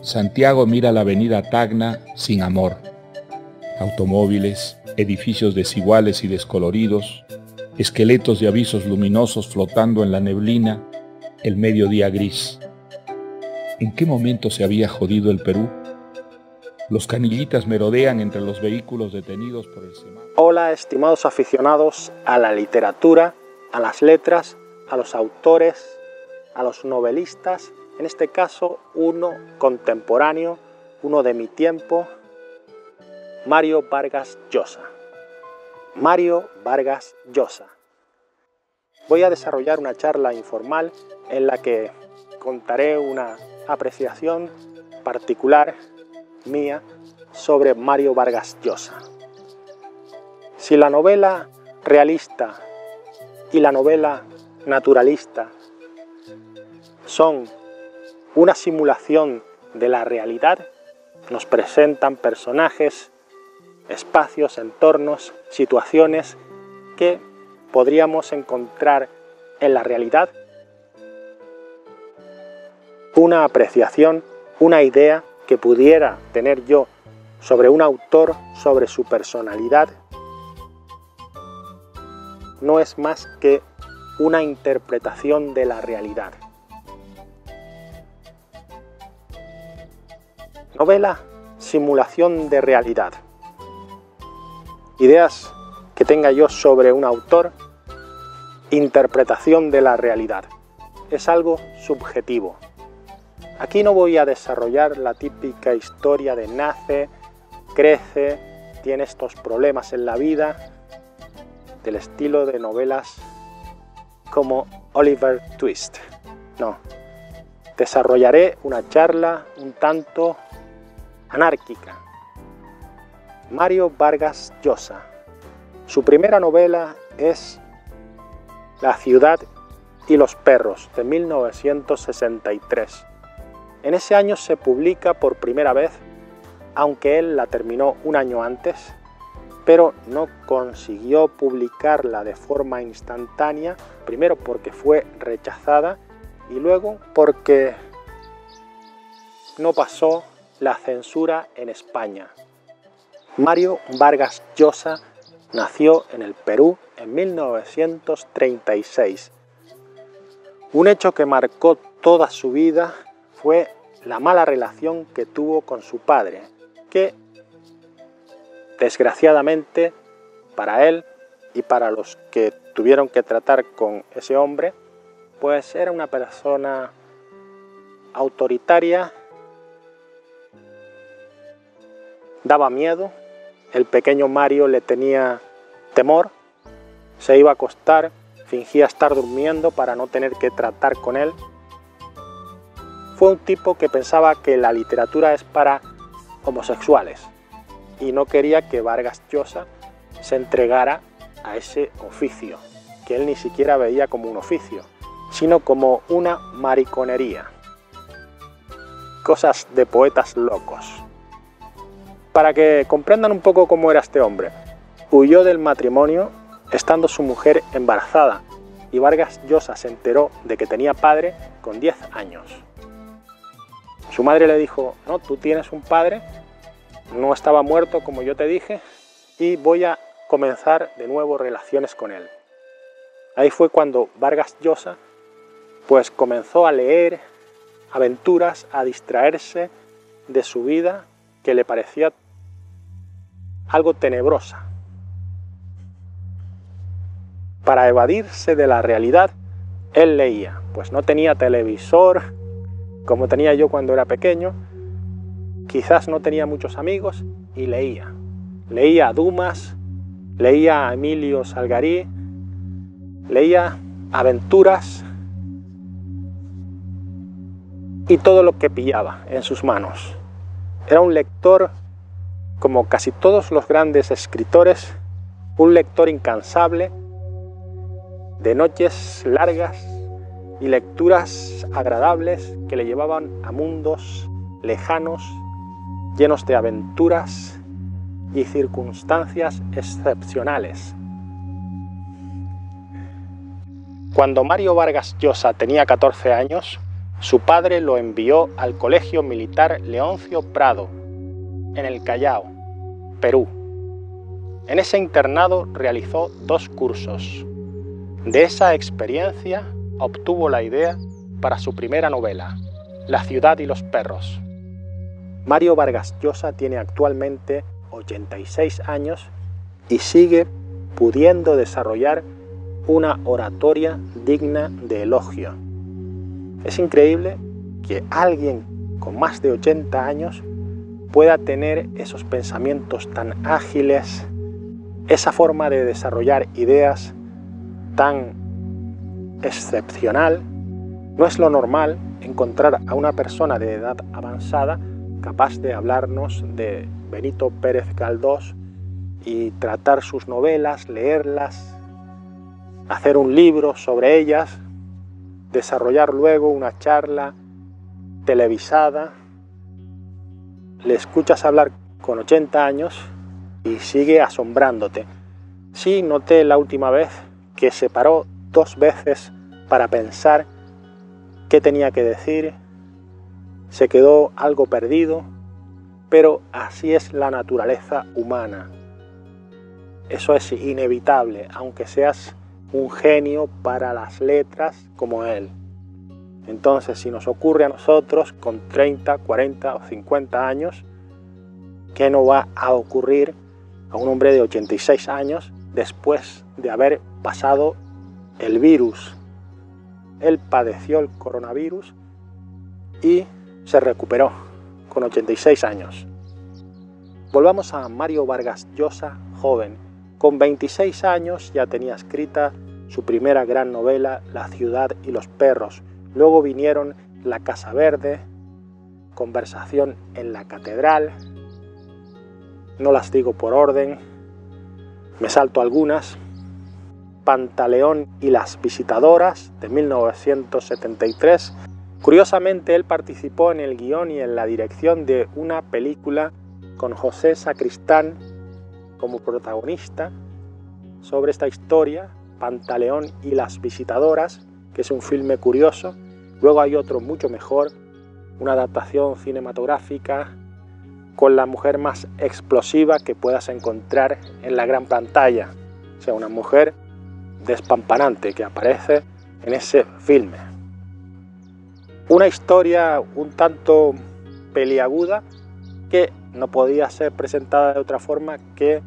Santiago mira la avenida Tacna sin amor. Automóviles, edificios desiguales y descoloridos, esqueletos de avisos luminosos flotando en la neblina, el mediodía gris. ¿En qué momento se había jodido el Perú? Los canillitas merodean entre los vehículos detenidos por el semáforo. Hola, estimados aficionados a la literatura, a las letras, a los autores, a los novelistas, en este caso uno contemporáneo, uno de mi tiempo, Mario Vargas Llosa. Mario Vargas Llosa. Voy a desarrollar una charla informal en la que contaré una apreciación particular mía sobre Mario Vargas Llosa. Si la novela realista y la novela naturalista son una simulación de la realidad, nos presentan personajes, espacios, entornos, situaciones que podríamos encontrar en la realidad, una apreciación, una idea que pudiera tener yo sobre un autor, sobre su personalidad, no es más que una interpretación de la realidad. Novela, simulación de realidad. Ideas que tenga yo sobre un autor, interpretación de la realidad. Es algo subjetivo. Aquí no voy a desarrollar la típica historia de nace, crece, tiene estos problemas en la vida, del estilo de novelas como Oliver Twist. No, desarrollaré una charla un tanto anárquica. Mario Vargas Llosa. Su primera novela es La ciudad y los perros, de 1963. En ese año se publica por primera vez, aunque él la terminó un año antes, pero no consiguió publicarla de forma instantánea, primero porque fue rechazada y luego porque no pasó la censura en España. Mario Vargas Llosa nació en el Perú en 1936. Un hecho que marcó toda su vida fue la mala relación que tuvo con su padre, que desgraciadamente para él y para los que tuvieron que tratar con ese hombre, pues era una persona autoritaria, daba miedo, el pequeño Mario le tenía temor, se iba a acostar, fingía estar durmiendo para no tener que tratar con él. Fue un tipo que pensaba que la literatura es para homosexuales y no quería que Vargas Llosa se entregara a ese oficio, que él ni siquiera veía como un oficio, sino como una mariconería. Cosas de poetas locos. Para que comprendan un poco cómo era este hombre, huyó del matrimonio estando su mujer embarazada y Vargas Llosa se enteró de que tenía padre con 10 años. Su madre le dijo, no, tú tienes un padre, no estaba muerto como yo te dije y voy a comenzar de nuevo relaciones con él. Ahí fue cuando Vargas Llosa pues comenzó a leer aventuras, a distraerse de su vida que le parecía algo tenebrosa. Para evadirse de la realidad, él leía, pues no tenía televisor como tenía yo cuando era pequeño, quizás no tenía muchos amigos y leía. Leía a Dumas, leía a Emilio Salgarí, leía aventuras y todo lo que pillaba en sus manos. Era un lector, como casi todos los grandes escritores, un lector incansable, de noches largas y lecturas agradables que le llevaban a mundos lejanos, llenos de aventuras y circunstancias excepcionales. Cuando Mario Vargas Llosa tenía 14 años, Su padre lo envió al Colegio Militar Leoncio Prado, en el Callao, Perú. En ese internado realizó 2 cursos. De esa experiencia obtuvo la idea para su primera novela, La ciudad y los perros. Mario Vargas Llosa tiene actualmente 86 años y sigue pudiendo desarrollar una oratoria digna de elogio. Es increíble que alguien con más de 80 años pueda tener esos pensamientos tan ágiles, esa forma de desarrollar ideas tan excepcional. No es lo normal encontrar a una persona de edad avanzada capaz de hablarnos de Benito Pérez Galdós y tratar sus novelas, leerlas, hacer un libro sobre ellas, desarrollar luego una charla televisada. Le escuchas hablar con 80 años y sigue asombrándote. Sí, noté la última vez que se paró 2 veces para pensar qué tenía que decir, se quedó algo perdido, pero así es la naturaleza humana. Eso es inevitable, aunque seas un genio para las letras como él. Entonces, si nos ocurre a nosotros con 30, 40 o 50 años, ¿qué no va a ocurrir a un hombre de 86 años después de haber pasado el virus? Él padeció el coronavirus y se recuperó con 86 años. Volvamos a Mario Vargas Llosa, joven. Con 26 años ya tenía escrita su primera gran novela, La ciudad y los perros. Luego vinieron La casa verde, Conversación en la catedral. No las digo por orden, me salto algunas. Pantaleón y las visitadoras, de 1973. Curiosamente, él participó en el guión y en la dirección de una película con José Sacristán como protagonista sobre esta historia, Pantaleón y las visitadoras, que es un filme curioso. Luego hay otro mucho mejor, una adaptación cinematográfica con la mujer más explosiva que puedas encontrar en la gran pantalla. O sea, una mujer despampanante que aparece en ese filme. Una historia un tanto peliaguda que no podía ser presentada de otra forma que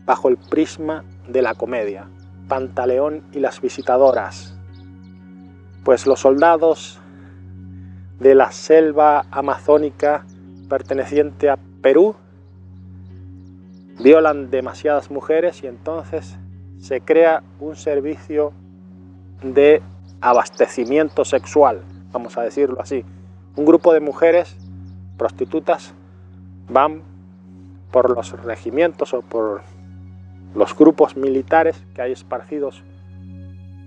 bajo el prisma de la comedia. Pantaleón y las visitadoras. Pues los soldados de la selva amazónica perteneciente a Perú violan demasiadas mujeres y entonces se crea un servicio de abastecimiento sexual, vamos a decirlo así. Un grupo de mujeres prostitutas van por los regimientos o por los grupos militares que hay esparcidos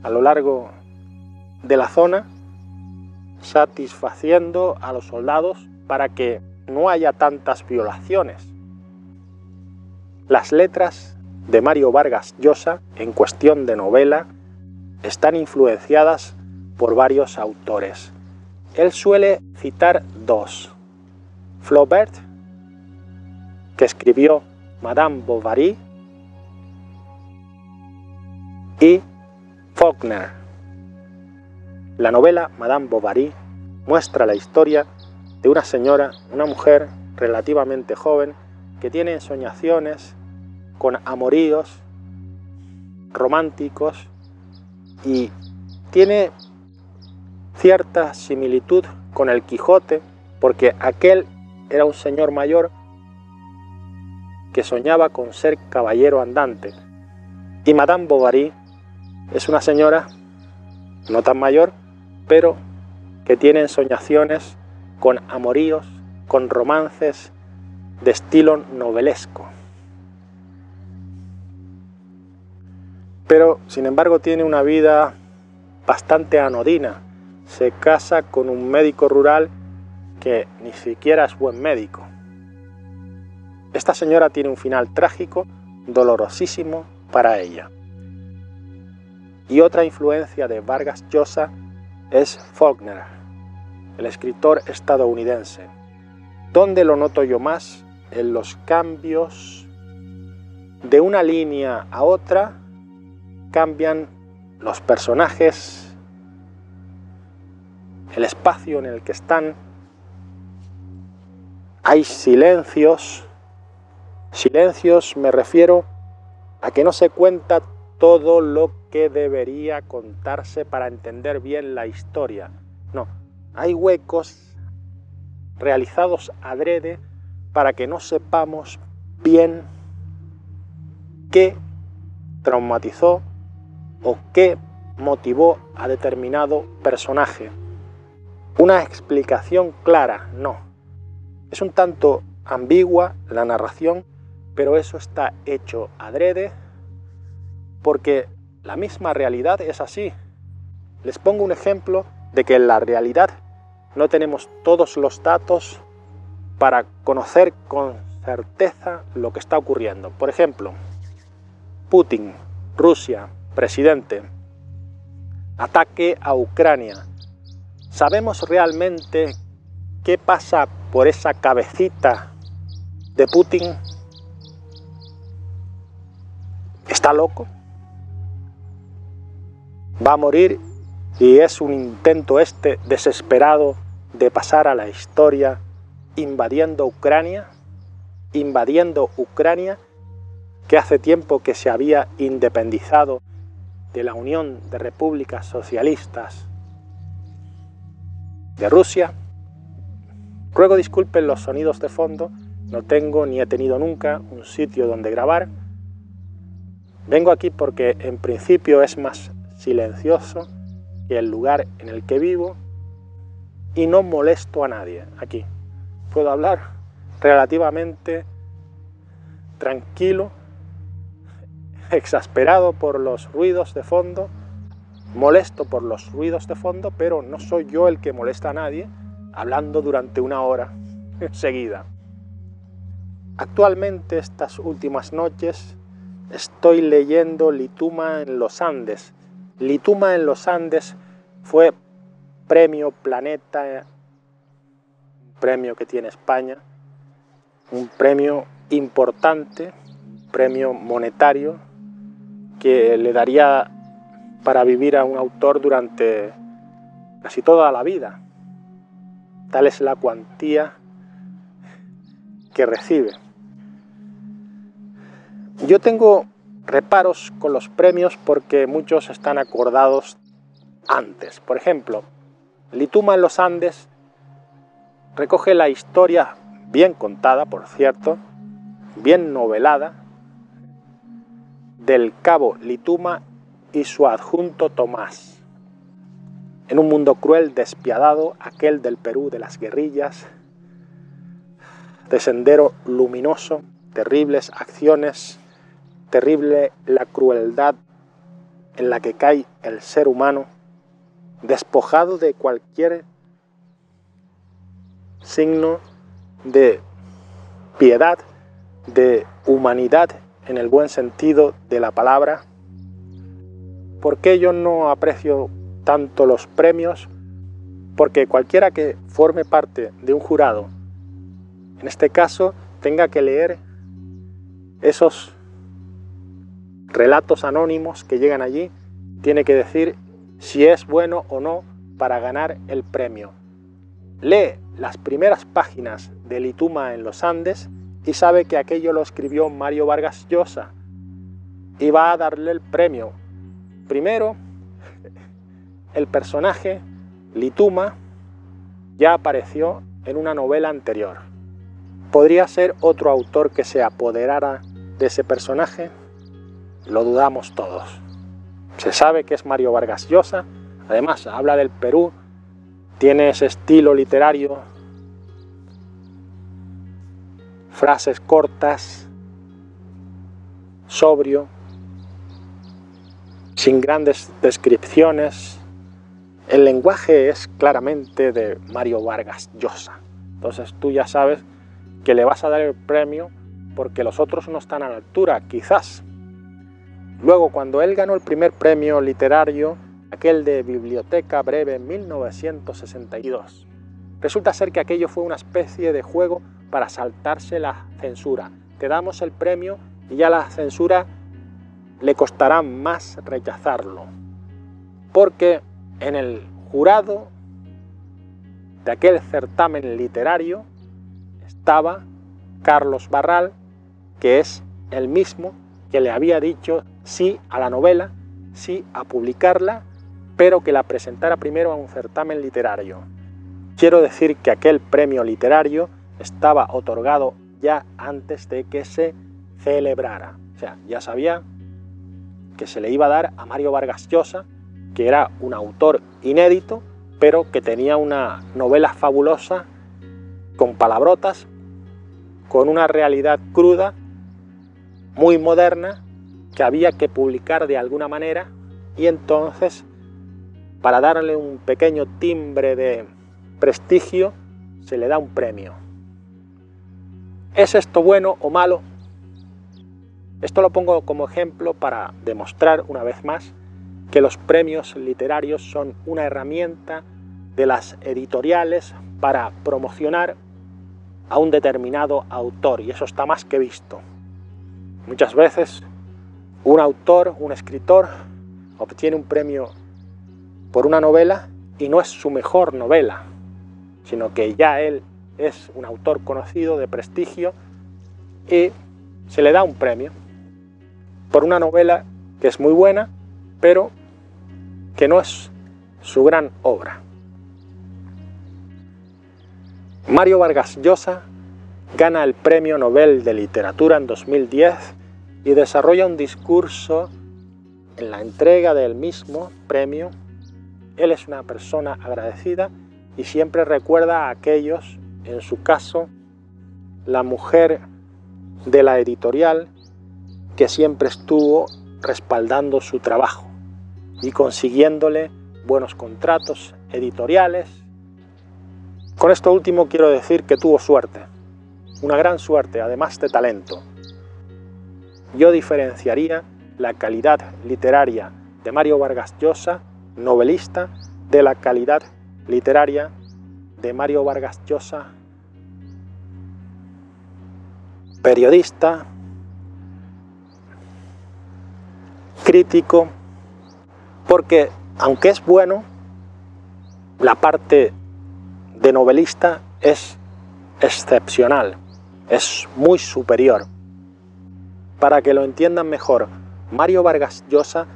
a lo largo de la zona, satisfaciendo a los soldados para que no haya tantas violaciones. Las letras de Mario Vargas Llosa, en cuestión de novela, están influenciadas por varios autores. Él suele citar 2. Flaubert, que escribió Madame Bovary, y Faulkner. La novela Madame Bovary muestra la historia de una señora, una mujer relativamente joven, que tiene ensoñaciones con amoríos románticos y tiene cierta similitud con el Quijote, porque aquel era un señor mayor que soñaba con ser caballero andante, y Madame Bovary es una señora no tan mayor, pero que tiene ensoñaciones con amoríos, con romances de estilo novelesco. Pero, sin embargo, tiene una vida bastante anodina. Se casa con un médico rural que ni siquiera es buen médico. Esta señora tiene un final trágico, dolorosísimo para ella. Y otra influencia de Vargas Llosa es Faulkner. el escritor estadounidense. ¿Dónde lo noto yo más? En los cambios de una línea a otra, cambian los personajes, el espacio en el que están, hay silencios. Silencios me refiero a que no se cuenta todo lo que debería contarse para entender bien la historia. No, hay huecos realizados adrede para que no sepamos bien qué traumatizó o qué motivó a determinado personaje. Una explicación clara, no. Es un tanto ambigua la narración, pero eso está hecho adrede porque la misma realidad es así. Les pongo un ejemplo de que en la realidad no tenemos todos los datos para conocer con certeza lo que está ocurriendo. Por ejemplo, Putin, Rusia, presidente, ataque a Ucrania. ¿Sabemos realmente qué pasa por esa cabecita de Putin? ¿Está loco? ¿Va a morir? Y es un intento desesperado de pasar a la historia invadiendo Ucrania, que hace tiempo que se había independizado de la Unión de Repúblicas Socialistas de Rusia. Ruego disculpen los sonidos de fondo, no tengo ni he tenido nunca un sitio donde grabar. Vengo aquí porque en principio es más silencioso que el lugar en el que vivo y no molesto a nadie aquí. Puedo hablar relativamente tranquilo, exasperado por los ruidos de fondo, molesto por los ruidos de fondo, pero no soy yo el que molesta a nadie, hablando durante una hora seguida. Actualmente, estas últimas noches, estoy leyendo Lituma en los Andes. Lituma en los Andes fue premio Planeta, un premio que tiene España, un premio importante, premio monetario, que le daría para vivir a un autor durante casi toda la vida. Tal es la cuantía que recibe. Yo tengo reparos con los premios porque muchos están acordados antes. Por ejemplo, Lituma en los Andes recoge la historia bien contada, por cierto, bien novelada, del cabo Lituma y su adjunto Tomás. En un mundo cruel, despiadado, aquel del Perú de las guerrillas, de sendero luminoso, terribles acciones, terrible la crueldad en la que cae el ser humano, despojado de cualquier signo de piedad, de humanidad en el buen sentido de la palabra. ¿Por qué yo no aprecio tanto los premios? Porque cualquiera que forme parte de un jurado, en este caso, tenga que leer esos relatos anónimos que llegan allí, tiene que decir si es bueno o no para ganar el premio. Lee las primeras páginas de Lituma en los Andes y sabe que aquello lo escribió Mario Vargas Llosa y va a darle el premio. Primero, el personaje Lituma ya apareció en una novela anterior. ¿Podría ser otro autor que se apoderara de ese personaje? Lo dudamos todos. Se sabe que es Mario Vargas Llosa, además habla del Perú, tiene ese estilo literario, frases cortas, sobrio, sin grandes descripciones. El lenguaje es claramente de Mario Vargas Llosa. Entonces tú ya sabes que le vas a dar el premio porque los otros no están a la altura, quizás. Luego, cuando él ganó el primer premio literario, aquel de Biblioteca Breve en 1962, Resulta ser que aquello fue una especie de juego para saltarse la censura. Te damos el premio y ya la censura le costará más rechazarlo. Porque en el jurado de aquel certamen literario estaba Carlos Barral, que es el mismo que le había dicho sí a la novela, sí a publicarla, pero que la presentara primero a un certamen literario. Quiero decir que aquel premio literario estaba otorgado ya antes de que se celebrara. O sea, ya sabía que se le iba a dar a Mario Vargas Llosa, que era un autor inédito, pero que tenía una novela fabulosa, con palabrotas, con una realidad cruda, muy moderna, que había que publicar de alguna manera, y entonces, para darle un pequeño timbre de prestigio, se le da un premio. ¿Es esto bueno o malo? Esto lo pongo como ejemplo para demostrar una vez más que los premios literarios son una herramienta de las editoriales para promocionar a un determinado autor, y eso está más que visto. Muchas veces un autor, un escritor, obtiene un premio por una novela y no es su mejor novela, sino que ya él es un autor conocido, de prestigio, y se le da un premio por una novela que es muy buena, pero que no es su gran obra. Mario Vargas Llosa gana el Premio Nobel de Literatura en 2010 y desarrolla un discurso en la entrega del mismo premio. Él es una persona agradecida y siempre recuerda a aquellos, en su caso, la mujer de la editorial, que siempre estuvo respaldando su trabajo y consiguiéndole buenos contratos editoriales. Con esto último quiero decir que tuvo suerte, una gran suerte, además de talento. Yo diferenciaría la calidad literaria de Mario Vargas Llosa, novelista, de la calidad literaria de Mario Vargas Llosa, periodista, crítico, porque aunque es bueno, la parte de novelista es excepcional, es muy superior. Para que lo entiendan mejor, Mario Vargas Llosa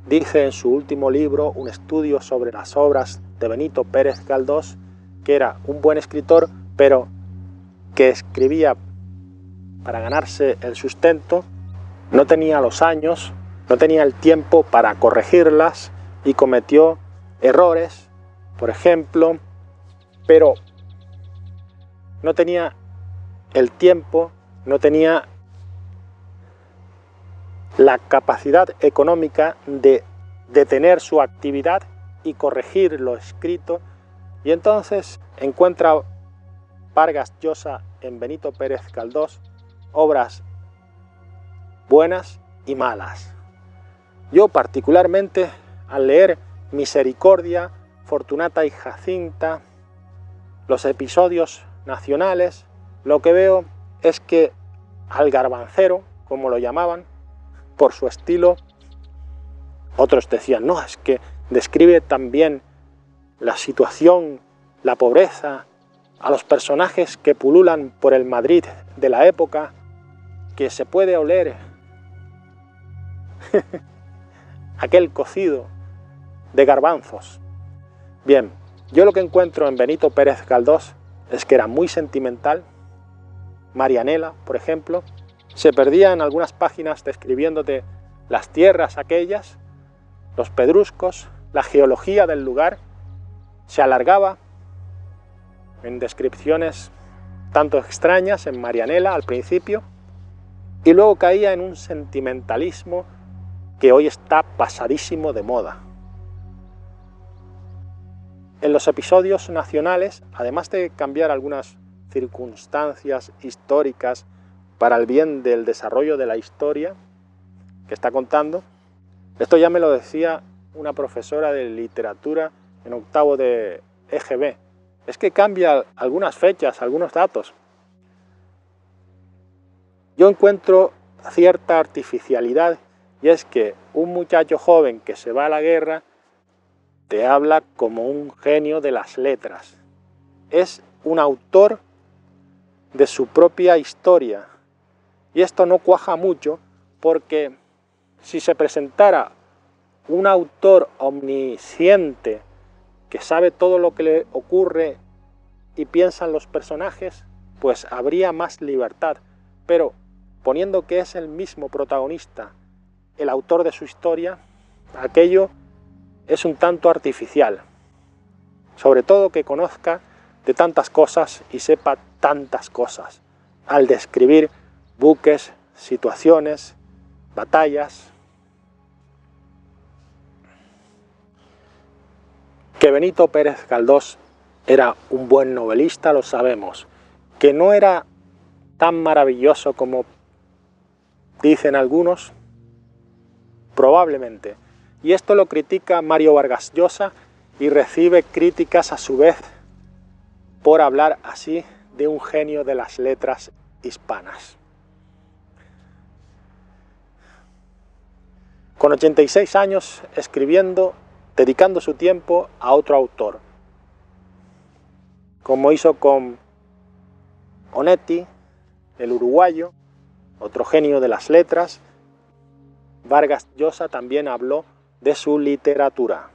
dice en su último libro, un estudio sobre las obras de Benito Pérez Galdós, que era un buen escritor, pero que escribía para ganarse el sustento, no tenía los años, no tenía el tiempo para corregirlas y cometió errores, por ejemplo, pero no tenía el tiempo, no tenía la capacidad económica de detener su actividad y corregir lo escrito, y entonces encuentra Vargas Llosa en Benito Pérez Galdós obras buenas y malas. Yo particularmente, al leer Misericordia, Fortunata y Jacinta, los episodios nacionales, lo que veo es que al garbancero, como lo llamaban, por su estilo, otros decían, no, es que describe también la situación, la pobreza, a los personajes que pululan por el Madrid de la época, que se puede oler aquel cocido de garbanzos. Bien, yo lo que encuentro en Benito Pérez Galdós es que era muy sentimental. Marianela, por ejemplo, se perdía en algunas páginas describiéndote las tierras aquellas, los pedruscos, la geología del lugar, se alargaba en descripciones tanto extrañas en Marianela al principio, y luego caía en un sentimentalismo que hoy está pasadísimo de moda. En los episodios nacionales, además de cambiar algunas circunstancias históricas para el bien del desarrollo de la historia que está contando, esto ya me lo decía una profesora de literatura en octavo de EGB, es que cambia algunas fechas, algunos datos. Yo encuentro cierta artificialidad, y es que un muchacho joven que se va a la guerra te habla como un genio de las letras. Es un autor de su propia historia. Y esto no cuaja mucho, porque si se presentara un autor omnisciente que sabe todo lo que le ocurre y piensan los personajes, pues habría más libertad. Pero poniendo que es el mismo protagonista, el autor de su historia, aquello es un tanto artificial. Sobre todo que conozca de tantas cosas y sepa tantas cosas al describir buques, situaciones, batallas. Que Benito Pérez Galdós era un buen novelista, lo sabemos. Que no era tan maravilloso como dicen algunos, probablemente. Y esto lo critica Mario Vargas Llosa y recibe críticas a su vez por hablar así de un genio de las letras hispanas. Con 86 años escribiendo, dedicando su tiempo a otro autor, como hizo con Onetti, el uruguayo, otro genio de las letras. Vargas Llosa también habló de su literatura.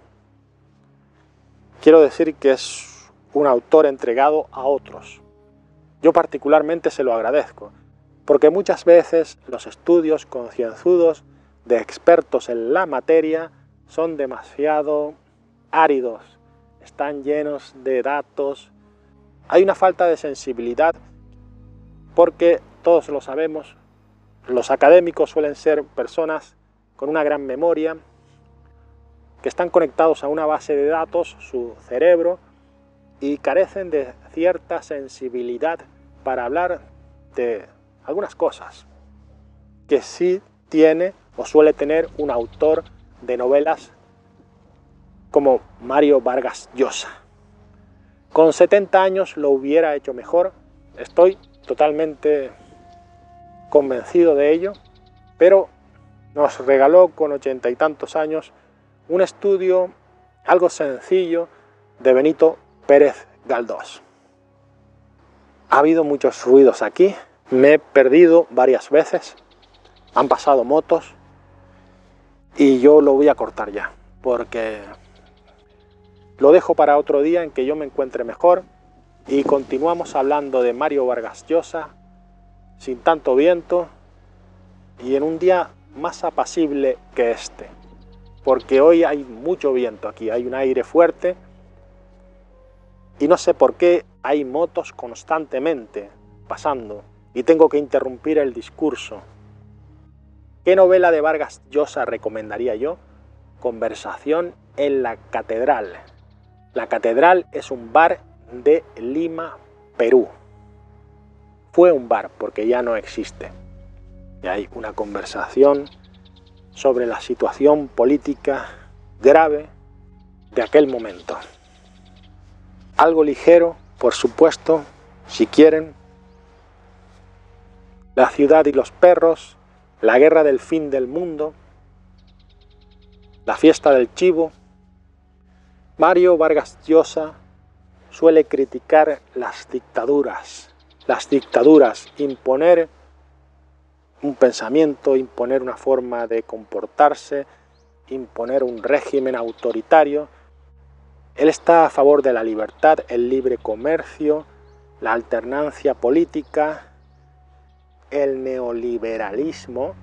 Quiero decir que es un autor entregado a otros. Yo particularmente se lo agradezco, porque muchas veces los estudios concienzudos de expertos en la materia son demasiado áridos, están llenos de datos. Hay una falta de sensibilidad, porque todos lo sabemos, los académicos suelen ser personas con una gran memoria, que están conectados a una base de datos, su cerebro, y carecen de cierta sensibilidad para hablar de algunas cosas que sí tiene o suele tener un autor de novelas como Mario Vargas Llosa. Con 70 años lo hubiera hecho mejor, estoy totalmente convencido de ello, pero nos regaló con 80 y tantos años un estudio algo sencillo de Benito Pérez Galdós. Ha habido muchos ruidos aquí, me he perdido varias veces, han pasado motos y yo lo voy a cortar ya, porque lo dejo para otro día en que yo me encuentre mejor y continuamos hablando de Mario Vargas Llosa sin tanto viento y en un día más apacible que este, porque hoy hay mucho viento aquí, hay un aire fuerte y no sé por qué hay motos constantemente pasando y tengo que interrumpir el discurso. ¿Qué novela de Vargas Llosa recomendaría yo? Conversación en la Catedral. La Catedral es un bar de Lima, Perú. Fue un bar porque ya no existe. Y hay una conversación sobre la situación política grave de aquel momento. Algo ligero, por supuesto, si quieren. La ciudad y los perros, la guerra del fin del mundo, la fiesta del chivo. Mario Vargas Llosa suele criticar las dictaduras, imponer un pensamiento, imponer una forma de comportarse, imponer un régimen autoritario. Él está a favor de la libertad, el libre comercio, la alternancia política, el neoliberalismo.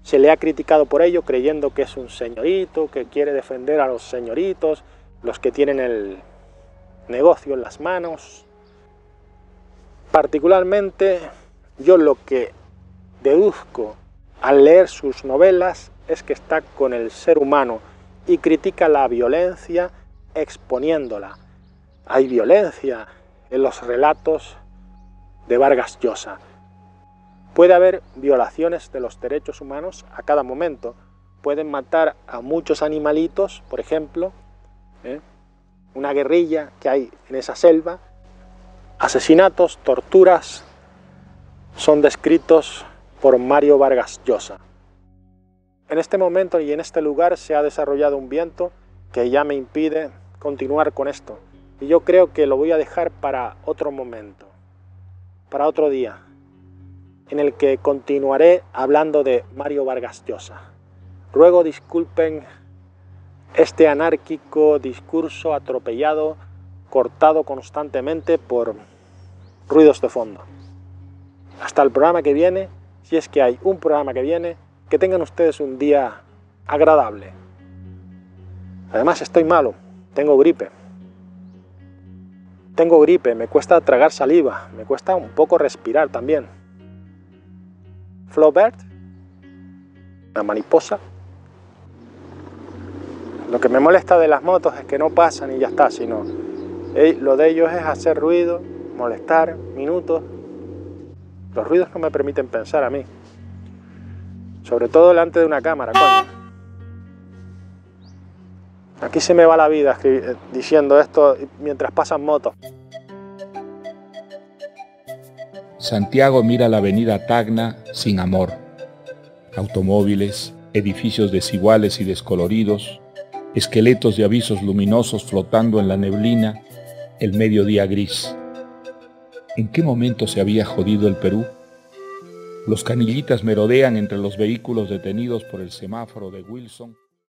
Se le ha criticado por ello, creyendo que es un señorito, que quiere defender a los señoritos, los que tienen el negocio en las manos. Particularmente, yo lo que deduzco al leer sus novelas es que está con el ser humano y critica la violencia exponiéndola. Hay violencia en los relatos de Vargas Llosa. Puede haber violaciones de los derechos humanos a cada momento. Pueden matar a muchos animalitos, por ejemplo, una guerrilla que hay en esa selva. Asesinatos, torturas, son descritos por Mario Vargas Llosa. En este momento y en este lugar se ha desarrollado un viento que ya me impide continuar con esto. Y yo creo que lo voy a dejar para otro momento, para otro día, en el que continuaré hablando de Mario Vargas Llosa. Ruego disculpen este anárquico discurso atropellado, cortado constantemente por ruidos de fondo. Hasta el programa que viene, si es que hay un programa que viene, que tengan ustedes un día agradable. Además estoy malo, tengo gripe. Me cuesta tragar saliva, me cuesta un poco respirar también. Flaubert, la mariposa. Lo que me molesta de las motos es que no pasan y ya está, sino lo de ellos es hacer ruido, molestar, minutos. Los ruidos no me permiten pensar a mí. Sobre todo delante de una cámara, coño. Aquí se me va la vida diciendo esto mientras pasan motos. Santiago mira la avenida Tacna sin amor. Automóviles, edificios desiguales y descoloridos, esqueletos de avisos luminosos flotando en la neblina, el mediodía gris. ¿En qué momento se había jodido el Perú? Los canillitas merodean entre los vehículos detenidos por el semáforo de Wilson.